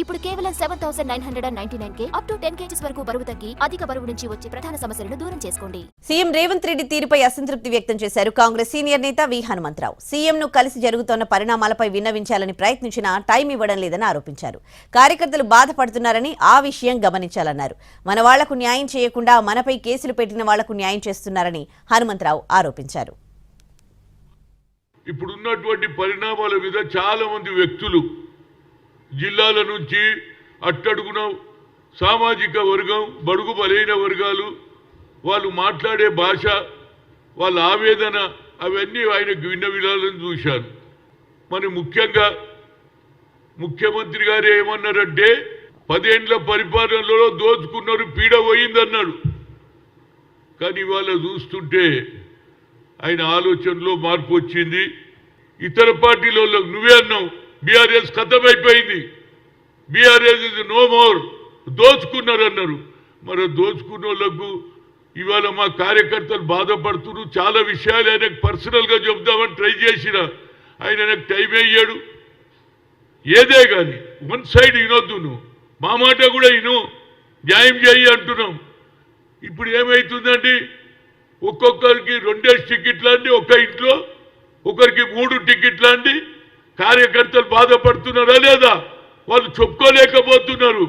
ఇప్పుడు కేవలం 7,999 up to 10 kgs వరకు బరువు తగ్గి అధిక బరువు నుంచి వచ్చే ప్రధాన సమస్యలను దూరం చేసుకోండి. సీఎం రేవంత్ రెడ్డి తీరుపై అసంతృప్తి వ్యక్తం చేశారు కాంగ్రెస్ సీనియర్ నేత వి హనుమంతరావు. సీఎంను కలిసి జరుగుతోన్న పరిణామాలపై విన్నవించాలని ప్రయత్నించినా టైం ఇవ్వడం లేదని ఆరోపించారు. కార్యకర్తలు బాధపడుతున్నారని ఆ విషయం గమనించాలన్నారు. మన వాళ్లకు న్యాయం చేయకుండా మనపై కేసులు పెట్టిన వాళ్లకు న్యాయం చేస్తున్నారని హనుమంతరావు ఆరోపించారు. ఇప్పుడున్నటువంటి పరిణామాల మీద చాలా మంది వ్యక్తులు జిల్లాల నుంచి అట్టడుగున సామాజిక వర్గం, బడుగు బలైన వర్గాలు, వాళ్ళు మాట్లాడే భాష, వాళ్ళ ఆవేదన, అవన్నీ ఆయనకు విన్న విధాలను చూశాను. మరి ముఖ్యంగా ముఖ్యమంత్రి గారు ఏమన్నారంటే 10 ఏళ్ల పరిపాలనలో దోచుకున్నారు, పీడ పోయిందన్నాడు. కానీ ఇవాళ చూస్తుంటే ఆయన ఆలోచనలో మార్పు వచ్చింది. ఇతర పార్టీలో నువ్వే అన్నావు బీఆర్ఎస్ ఖతమైపోయింది, బీఆర్ఎస్ ఇస్ నో మోర్, దోచుకున్నారు అన్నారు. మరి దోచుకున్న వాళ్ళకు ఇవాళ మా కార్యకర్తలు బాధపడుతున్నారు. చాలా విషయాలు ఆయనకు పర్సనల్గా చెప్దామని ట్రై చేసిన ఆయన నాకు టైం అయ్యాడు. ఏదే కానీ వన్ సైడ్ వినొద్దు, నువ్వు మా మాట కూడా విను, న్యాయం చేయి అంటున్నాం. ఇప్పుడు ఏమవుతుందండి, ఒక్కొక్కరికి 2 టికెట్లు అండి, ఒక ఇంట్లో ఒకరికి 3 టికెట్లు అండి. కార్యకర్తలు బాధపడుతున్నారా లేదా? వాళ్ళు చెప్పుకోలేకపోతున్నారు.